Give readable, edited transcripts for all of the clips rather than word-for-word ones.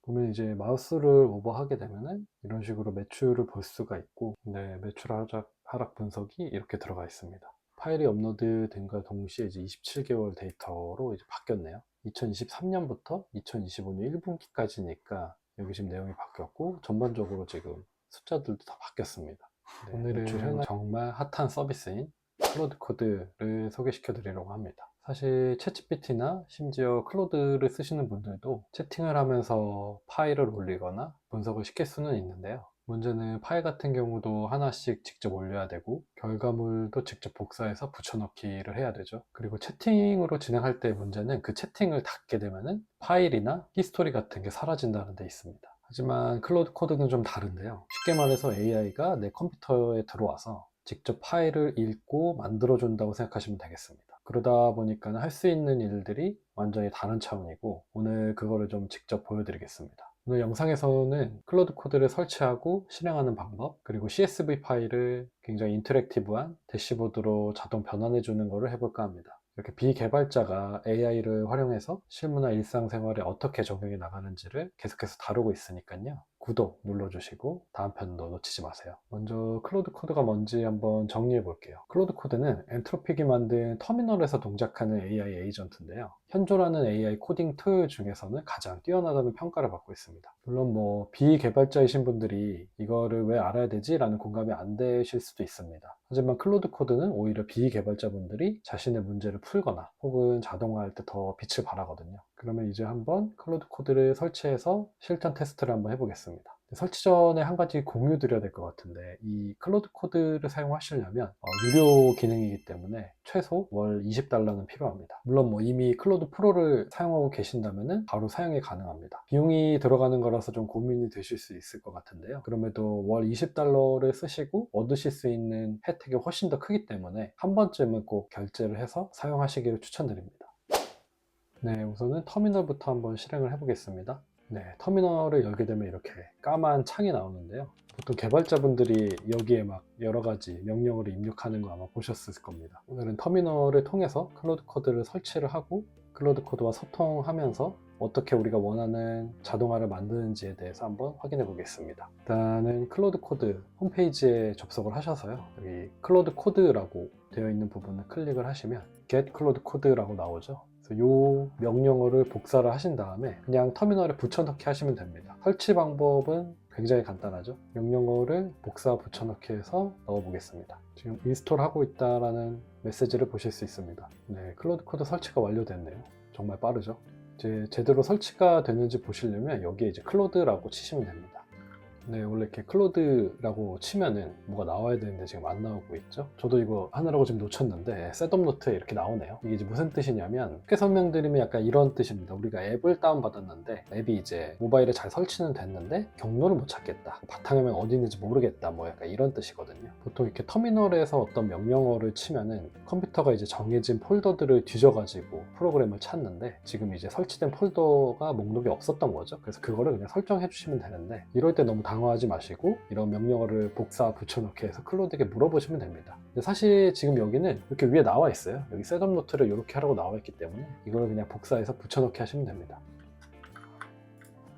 보면 이제 마우스를 오버하게 되면은 이런 식으로 매출을 볼 수가 있고, 네, 매출 하락 분석이 이렇게 들어가 있습니다. 파일이 업로드된과 동시에 이제 27개월 데이터로 이제 바뀌었네요. 2023년부터 2025년 1분기까지니까 여기 지금 내용이 바뀌었고, 전반적으로 지금 숫자들도 다 바뀌었습니다. 네, 오늘은 정말 핫한 서비스인 클로드 코드를 소개시켜 드리려고 합니다. 사실 챗GPT나 심지어 클로드를 쓰시는 분들도 채팅을 하면서 파일을 올리거나 분석을 시킬 수는 있는데요. 문제는 파일 같은 경우도 하나씩 직접 올려야 되고, 결과물도 직접 복사해서 붙여넣기를 해야 되죠. 그리고 채팅으로 진행할 때 문제는 그 채팅을 닫게 되면은 파일이나 히스토리 같은 게 사라진다는 데 있습니다. 하지만 클로드 코드는 좀 다른데요. 쉽게 말해서 AI가 내 컴퓨터에 들어와서 직접 파일을 읽고 만들어준다고 생각하시면 되겠습니다. 그러다 보니까 할 수 있는 일들이 완전히 다른 차원이고, 오늘 그거를 좀 직접 보여드리겠습니다. 오늘 영상에서는 클로드 코드를 설치하고 실행하는 방법, 그리고 CSV 파일을 굉장히 인터랙티브한 대시보드로 자동 변환해 주는 것을 해볼까 합니다. 이렇게 비개발자가 AI를 활용해서 실무나 일상생활에 어떻게 적용해 나가는지를 계속해서 다루고 있으니까요. 구독 눌러주시고 다음 편도 놓치지 마세요. 먼저 클로드 코드가 뭔지 한번 정리해 볼게요. 클로드 코드는 엔트로픽이 만든 터미널에서 동작하는 AI 에이전트인데요. 현존하는 AI 코딩 툴 중에서는 가장 뛰어나다는 평가를 받고 있습니다. 물론 뭐 비개발자이신 분들이 이거를 왜 알아야 되지? 라는 공감이 안 되실 수도 있습니다. 하지만 클로드 코드는 오히려 비개발자분들이 자신의 문제를 풀거나 혹은 자동화할 때 더 빛을 발하거든요. 그러면 이제 한번 클로드 코드를 설치해서 실전 테스트를 한번 해보겠습니다. 설치 전에 한 가지 공유 드려야 될 것 같은데, 이 클로드 코드를 사용하시려면 유료 기능이기 때문에 최소 월 $20는 필요합니다. 물론 뭐 이미 클로드 프로를 사용하고 계신다면 바로 사용이 가능합니다. 비용이 들어가는 거라서 좀 고민이 되실 수 있을 것 같은데요. 그럼에도 월 $20를 쓰시고 얻으실 수 있는 혜택이 훨씬 더 크기 때문에 한 번쯤은 꼭 결제를 해서 사용하시기를 추천드립니다. 네, 우선은 터미널부터 한번 실행을 해보겠습니다. 네, 터미널을 열게 되면 이렇게 까만 창이 나오는데요. 보통 개발자분들이 여기에 막 여러 가지 명령어를 입력하는 거 아마 보셨을 겁니다. 오늘은 터미널을 통해서 클로드 코드를 설치를 하고 클로드 코드와 소통하면서 어떻게 우리가 원하는 자동화를 만드는지에 대해서 한번 확인해 보겠습니다. 일단은 클로드 코드 홈페이지에 접속을 하셔서요. 여기 클로드 코드라고 되어 있는 부분을 클릭을 하시면 get 클로드 코드라고 나오죠. 이 명령어를 복사를 하신 다음에 그냥 터미널에 붙여넣기 하시면 됩니다. 설치 방법은 굉장히 간단하죠. 명령어를 복사 붙여넣기 해서 넣어 보겠습니다. 지금 인스톨 하고 있다라는 메시지를 보실 수 있습니다. 네, 클로드 코드 설치가 완료됐네요. 정말 빠르죠. 이제 제대로 설치가 되는지 보시려면 여기에 이제 클로드라고 치시면 됩니다. 네, 원래 이렇게 클로드라고 치면은 뭐가 나와야 되는데 지금 안 나오고 있죠. 저도 이거 하느라고 지금 놓쳤는데 셋업 노트에 이렇게 나오네요. 이게 이제 무슨 뜻이냐면, 쉽게 설명드리면 약간 이런 뜻입니다. 우리가 앱을 다운받았는데 앱이 이제 모바일에 잘 설치는 됐는데 경로를 못 찾겠다, 바탕화면 어디 있는지 모르겠다, 뭐 약간 이런 뜻이거든요. 보통 이렇게 터미널에서 어떤 명령어를 치면은 컴퓨터가 이제 정해진 폴더들을 뒤져가지고 프로그램을 찾는데, 지금 이제 설치된 폴더가 목록이 없었던 거죠. 그래서 그거를 그냥 설정해 주시면 되는데, 이럴 때 너무 당황하지 마시고 이런 명령어를 복사 붙여넣기 해서 클로드에게 물어보시면 됩니다. 근데 사실 지금 여기는 이렇게 위에 나와 있어요. 여기 셋업 노트를 이렇게 하라고 나와 있기 때문에 이걸 그냥 복사해서 붙여넣기 하시면 됩니다.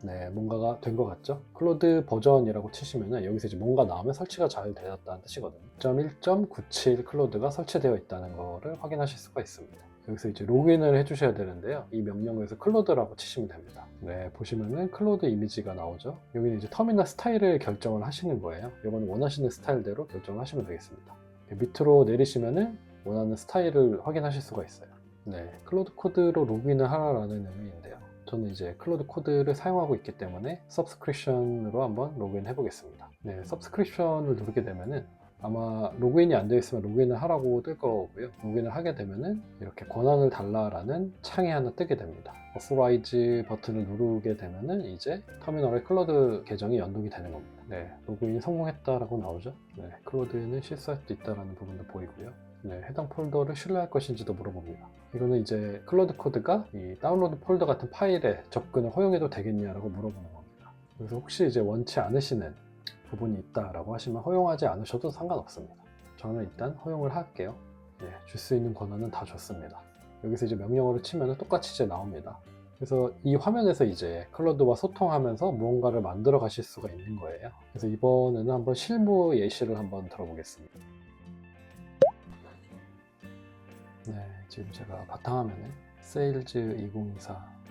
네, 뭔가가 된 것 같죠? 클로드 버전이라고 치시면 여기서 이제 뭔가 나오면 설치가 잘 되었다는 뜻이거든요. 1.1.97 클로드가 설치되어 있다는 것을 확인하실 수가 있습니다. 여기서 이제 로그인을 해주셔야 되는데요. 이 명령어에서 클로드라고 치시면 됩니다. 네, 보시면은 클로드 이미지가 나오죠. 여기는 이제 터미널 스타일을 결정을 하시는 거예요. 이거는 원하시는 스타일대로 결정을 하시면 되겠습니다. 밑으로 내리시면은 원하는 스타일을 확인하실 수가 있어요. 네, 클로드 코드로 로그인을 하라는 의미인데요. 저는 이제 클로드 코드를 사용하고 있기 때문에 서브스크립션으로 한번 로그인 해 보겠습니다. 네, 서브스크립션을 누르게 되면은 아마 로그인이 안 되어 있으면 로그인을 하라고 뜰 거고요. 로그인을 하게 되면은 이렇게 권한을 달라라는 창이 하나 뜨게 됩니다. Authorize 버튼을 누르게 되면은 이제 터미널에 클로드 계정이 연동이 되는 겁니다. 네, 로그인 성공했다라고 나오죠. 네, 클로드에는 실수할 수도 있다라는 부분도 보이고요. 네, 해당 폴더를 신뢰할 것인지도 물어봅니다. 이거는 이제 클로드 코드가 이 다운로드 폴더 같은 파일에 접근을 허용해도 되겠냐라고 물어보는 겁니다. 그래서 혹시 이제 원치 않으시는 부분이 있다라고 하시면 허용하지 않으셔도 상관없습니다. 저는 일단 허용을 할게요. 줄 수 있는 권한은 다 줬습니다. 여기서 이제 명령어를 치면 똑같이 이제 나옵니다. 그래서 이 화면에서 이제 클라우드와 소통하면서 무언가를 만들어 가실 수가 있는 거예요. 그래서 이번에는 한번 실무 예시를 한번 들어보겠습니다. 네, 지금 제가 바탕화면에 Sales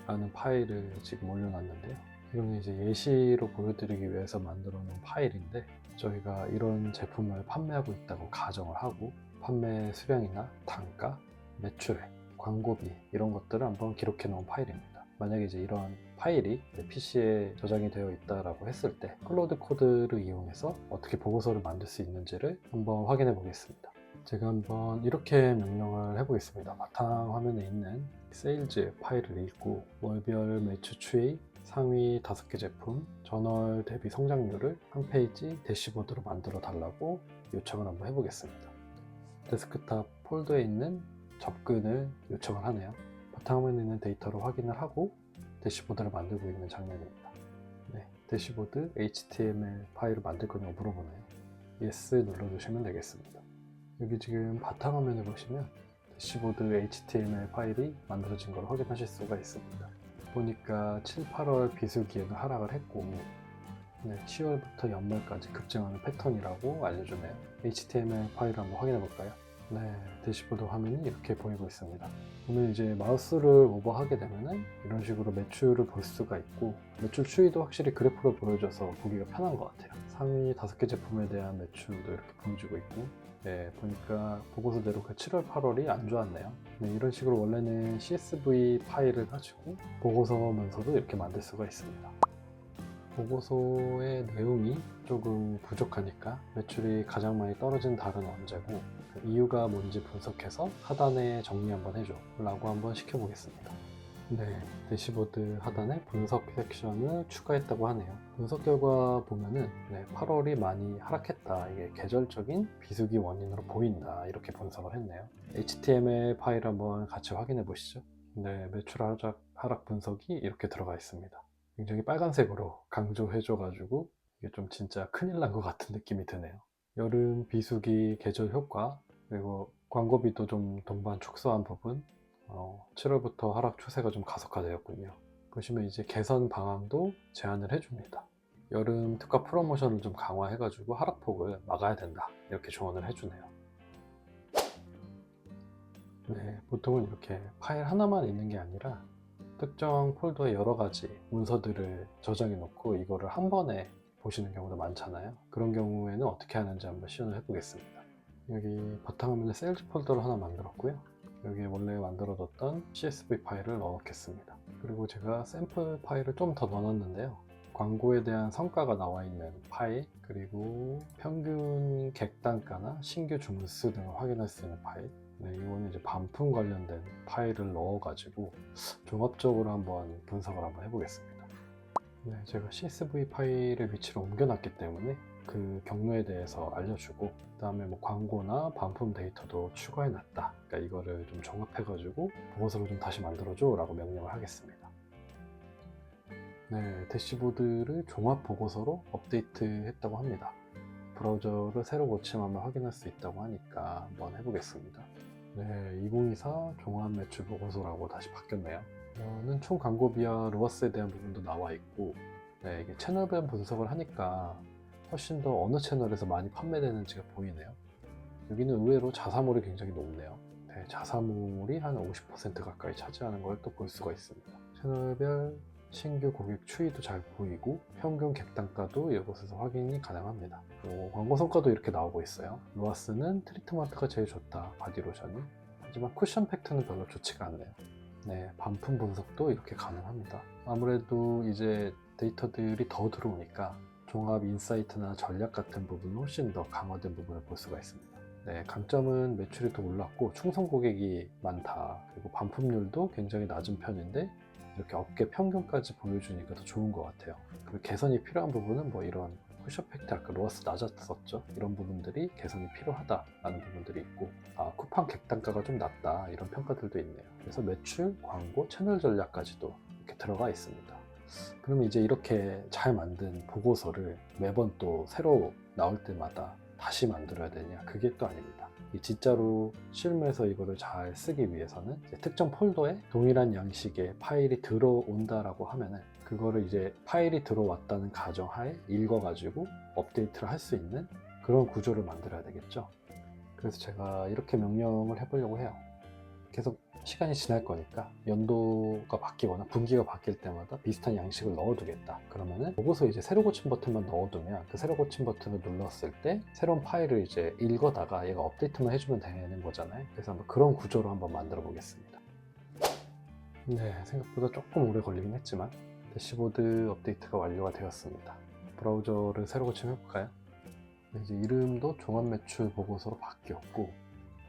2024라는 파일을 지금 올려놨는데요. 이거는 이제 예시로 보여드리기 위해서 만들어 놓은 파일인데, 저희가 이런 제품을 판매하고 있다고 가정을 하고 판매 수량이나 단가, 매출액, 광고비 이런 것들을 한번 기록해 놓은 파일입니다. 만약에 이제 이런 파일이 PC에 저장이 되어 있다라고 했을 때 클로드 코드를 이용해서 어떻게 보고서를 만들 수 있는지를 한번 확인해 보겠습니다. 제가 한번 이렇게 명령을 해보겠습니다. 바탕 화면에 있는 세일즈 파일을 읽고 월별 매출 추이, 상위 5개 제품, 전월 대비 성장률을 한 페이지 대시보드로 만들어 달라고 요청을 한번 해보겠습니다. 데스크탑 폴더에 있는 접근을 요청을 하네요. 바탕화면에 있는 데이터를 확인을 하고 대시보드를 만들고 있는 장면입니다. 네, 대시보드 HTML 파일을 만들 거냐고 물어보네요. Yes 눌러주시면 되겠습니다. 여기 지금 바탕화면을 보시면 대시보드 HTML 파일이 만들어진 걸 확인하실 수가 있습니다. 보니까 7, 8월 비수기에는 하락을 했고 10월부터 연말까지 급증하는 패턴이라고 알려주네요. HTML 파일을 한번 확인해 볼까요? 네, 대시보드 화면이 이렇게 보이고 있습니다. 오늘 이제 마우스를 오버하게 되면은 이런 식으로 매출을 볼 수가 있고, 매출 추이도 확실히 그래프로 보여줘서 보기가 편한 것 같아요. 상위 5개 제품에 대한 매출도 이렇게 보여주고 있고, 네, 보니까 보고서대로 그 7월, 8월이 안 좋았네요. 네, 이런 식으로 원래는 CSV 파일을 가지고 보고서면서도 이렇게 만들 수가 있습니다. 보고서의 내용이 조금 부족하니까 매출이 가장 많이 떨어진 달은 언제고 그 이유가 뭔지 분석해서 하단에 정리 한번 해줘 라고 한번 시켜보겠습니다. 네, 대시보드 하단에 분석 섹션을 추가했다고 하네요. 분석 결과 보면은 8월이 많이 하락했다. 이게 계절적인 비수기 원인으로 보인다. 이렇게 분석을 했네요. HTML 파일 한번 같이 확인해 보시죠. 네, 매출 하락 분석이 이렇게 들어가 있습니다. 굉장히 빨간색으로 강조해줘가지고 이게 좀 진짜 큰일 난 것 같은 느낌이 드네요. 여름 비수기 계절 효과, 그리고 광고비도 좀 동반 축소한 부분, 7월부터 하락 추세가 좀 가속화되었군요. 보시면 이제 개선 방안도 제안을 해줍니다. 여름 특가 프로모션을 좀 강화해가지고 하락폭을 막아야 된다. 이렇게 조언을 해주네요. 네, 보통은 이렇게 파일 하나만 있는 게 아니라 특정 폴더에 여러 가지 문서들을 저장해 놓고 이거를 한 번에 보시는 경우도 많잖아요. 그런 경우에는 어떻게 하는지 한번 시연을 해보겠습니다. 여기 바탕화면에 세일즈 폴더를 하나 만들었고요. 여기에 원래 만들어뒀던 CSV 파일을 넣어놓겠습니다. 그리고 제가 샘플 파일을 좀 더 넣어놨는데요. 광고에 대한 성과가 나와 있는 파일, 그리고 평균 객단가나 신규 주문수 등을 확인할 수 있는 파일, 이거는 이제 반품 관련된 파일을 넣어가지고 종합적으로 한번 분석을 한번 해보겠습니다. 제가 CSV 파일의 위치를 옮겨놨기 때문에 그 경로에 대해서 알려주고 그 다음에 뭐 광고나 반품 데이터도 추가해놨다. 그러니까 이거를 좀 종합해가지고 보고서를 좀 다시 만들어줘 라고 명령을 하겠습니다. 네, 대시보드를 종합 보고서로 업데이트 했다고 합니다. 브라우저를 새로 고침하면 확인할 수 있다고 하니까 한번 해보겠습니다. 네, 2024 종합 매출 보고서라고 다시 바뀌었네요. 이거는 총 광고비와 로어스에 대한 부분도 나와 있고, 이게 채널별 분석을 하니까 훨씬 더 어느 채널에서 많이 판매되는지가 보이네요. 여기는 의외로 자사몰이 굉장히 높네요. 네, 자사몰이 한 50% 가까이 차지하는 걸 또 볼 수가 있습니다. 채널별 신규 고객 추이도 잘 보이고 평균 객단가도 이곳에서 확인이 가능합니다. 광고 성과도 이렇게 나오고 있어요. 로아스는 트리트먼트가 제일 좋다, 바디로션이. 하지만 쿠션 팩트는 별로 좋지가 않네요. 네, 반품 분석도 이렇게 가능합니다. 아무래도 이제 데이터들이 더 들어오니까 종합 인사이트나 전략 같은 부분은 훨씬 더 강화된 부분을 볼 수가 있습니다. 네, 강점은 매출이 더 올랐고 충성 고객이 많다. 그리고 반품률도 굉장히 낮은 편인데 이렇게 업계 평균까지 보여주니까 더 좋은 것 같아요. 그리고 개선이 필요한 부분은 뭐 이런 쿠션 팩트, 아까 로어스 낮았었죠. 이런 부분들이 개선이 필요하다라는 부분들이 있고, 쿠팡 객단가가 좀 낮다 이런 평가들도 있네요. 그래서 매출, 광고, 채널 전략까지도 이렇게 들어가 있습니다. 그러면 이제 이렇게 잘 만든 보고서를 매번 또 새로 나올 때마다 다시 만들어야 되냐? 그게 또 아닙니다. 이 진짜로 실무에서 이거를 잘 쓰기 위해서는 특정 폴더에 동일한 양식의 파일이 들어온다라고 하면은 그거를 이제 파일이 들어왔다는 가정하에 읽어가지고 업데이트를 할 수 있는 그런 구조를 만들어야 되겠죠. 그래서 제가 이렇게 명령을 해보려고 해요. 계속 시간이 지날 거니까 연도가 바뀌거나 분기가 바뀔 때마다 비슷한 양식을 넣어두겠다. 그러면은 보고서 이제 새로 고침 버튼만 넣어두면 그 새로 고침 버튼을 눌렀을 때 새로운 파일을 이제 읽어다가 얘가 업데이트만 해주면 되는 거잖아요. 그래서 한번 그런 구조로 한번 만들어 보겠습니다. 네, 생각보다 조금 오래 걸리긴 했지만 대시보드 업데이트가 완료가 되었습니다. 브라우저를 새로 고침해볼까요? 이제 이름도 종합매출 보고서로 바뀌었고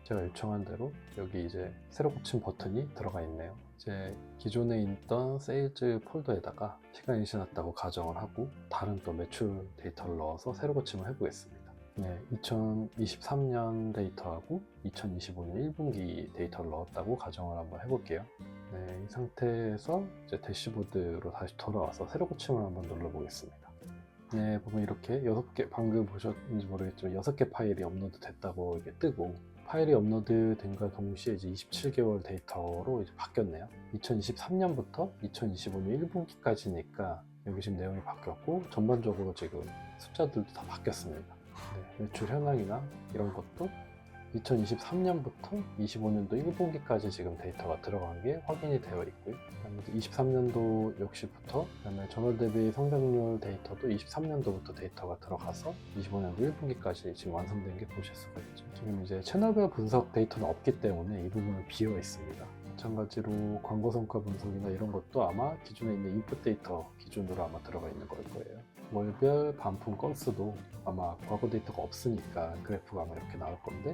제가 요청한 대로 여기 이제 새로 고침 버튼이 들어가 있네요. 이제 기존에 있던 세일즈 폴더에다가 시간이 지났다고 가정을 하고 다른 또 매출 데이터를 넣어서 새로 고침을 해보겠습니다. 네, 2023년 데이터하고 2025년 1분기 데이터를 넣었다고 가정을 한번 해볼게요. 네, 이 상태에서 이제 대시보드로 다시 돌아와서 새로 고침을 한번 눌러보겠습니다. 네, 보면 이렇게 6개, 방금 보셨는지 모르겠지만 6개 파일이 업로드 됐다고 이게 뜨고 파일이 업로드 된과 동시에 이제 27개월 데이터로 이제 바뀌었네요. 2023년부터 2025년 1분기까지니까 여기 지금 내용이 바뀌었고 전반적으로 지금 숫자들도 다 바뀌었습니다. 네, 매출 현황이나 이런 것도 2023년부터 25년도 1분기까지 지금 데이터가 들어간 게 확인이 되어 있고요. 그다음에 23년도 역시부터 그다음에 전월 대비 성장률 데이터도 23년도부터 데이터가 들어가서 25년도 1분기까지 지금 완성된 게 보실 수가 있죠. 지금 이제 채널별 분석 데이터는 없기 때문에 이 부분은 비어 있습니다. 마찬가지로 광고 성과 분석이나 이런 것도 아마 기존에 있는 인풋 데이터 기준으로 아마 들어가 있는 걸 거예요. 월별 반품 건수도 아마 과거 데이터가 없으니까 그래프가 아마 이렇게 나올 건데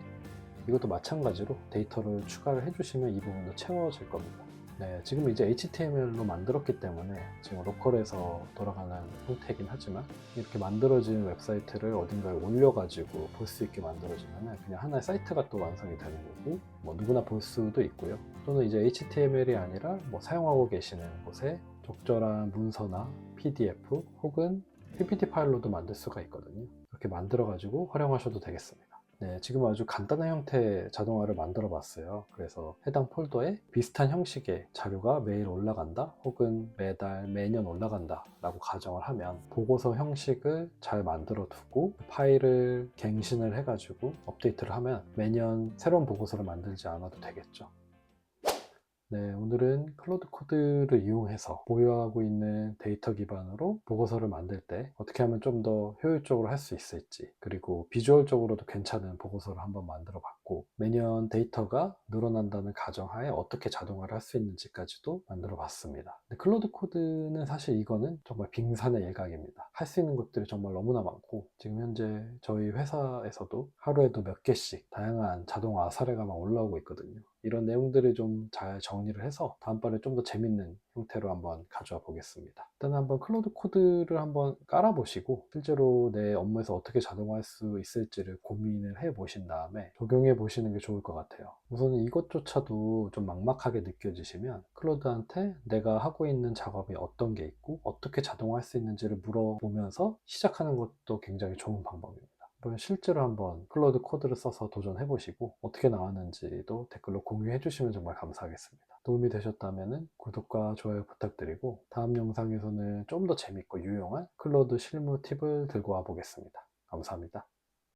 이것도 마찬가지로 데이터를 추가를 해주시면 이 부분도 채워질 겁니다. 네, 지금 이제 HTML로 만들었기 때문에 지금 로컬에서 돌아가는 형태이긴 하지만 이렇게 만들어진 웹사이트를 어딘가에 올려가지고 볼 수 있게 만들어지면 그냥 하나의 사이트가 또 완성이 되는 거고 뭐 누구나 볼 수도 있고요. 또는 이제 HTML이 아니라 뭐 사용하고 계시는 곳에 적절한 문서나 PDF 혹은 PPT 파일로도 만들 수가 있거든요. 이렇게 만들어 가지고 활용하셔도 되겠습니다. 네, 지금 아주 간단한 형태의 자동화를 만들어 봤어요. 그래서 해당 폴더에 비슷한 형식의 자료가 매일 올라간다 혹은 매달 매년 올라간다 라고 가정을 하면 보고서 형식을 잘 만들어 두고 파일을 갱신을 해 가지고 업데이트를 하면 매년 새로운 보고서를 만들지 않아도 되겠죠. 네, 오늘은 클로드 코드를 이용해서 보유하고 있는 데이터 기반으로 보고서를 만들 때 어떻게 하면 좀 더 효율적으로 할 수 있을지, 그리고 비주얼적으로도 괜찮은 보고서를 한번 만들어 봤고 매년 데이터가 늘어난다는 가정하에 어떻게 자동화를 할 수 있는지까지도 만들어 봤습니다. 클로드 코드는 사실 이거는 정말 빙산의 일각입니다. 할 수 있는 것들이 정말 너무나 많고 지금 현재 저희 회사에서도 하루에도 몇 개씩 다양한 자동화 사례가 막 올라오고 있거든요. 이런 내용들을 좀 잘 정리를 해서 다음번에 좀 더 재밌는 형태로 한번 가져와 보겠습니다. 일단 한번 클로드 코드를 한번 깔아보시고 실제로 내 업무에서 어떻게 자동화할 수 있을지를 고민을 해 보신 다음에 적용해 보시는 게 좋을 것 같아요. 우선 이것조차도 좀 막막하게 느껴지시면 클로드한테 내가 하고 있는 작업이 어떤 게 있고 어떻게 자동화할 수 있는지를 물어보면서 시작하는 것도 굉장히 좋은 방법입니다. 실제로 한번 클로드 코드를 써서 도전해 보시고 어떻게 나왔는지도 댓글로 공유해 주시면 정말 감사하겠습니다. 도움이 되셨다면 구독과 좋아요 부탁드리고 다음 영상에서는 좀 더 재밌고 유용한 클로드 실무 팁을 들고 와 보겠습니다. 감사합니다.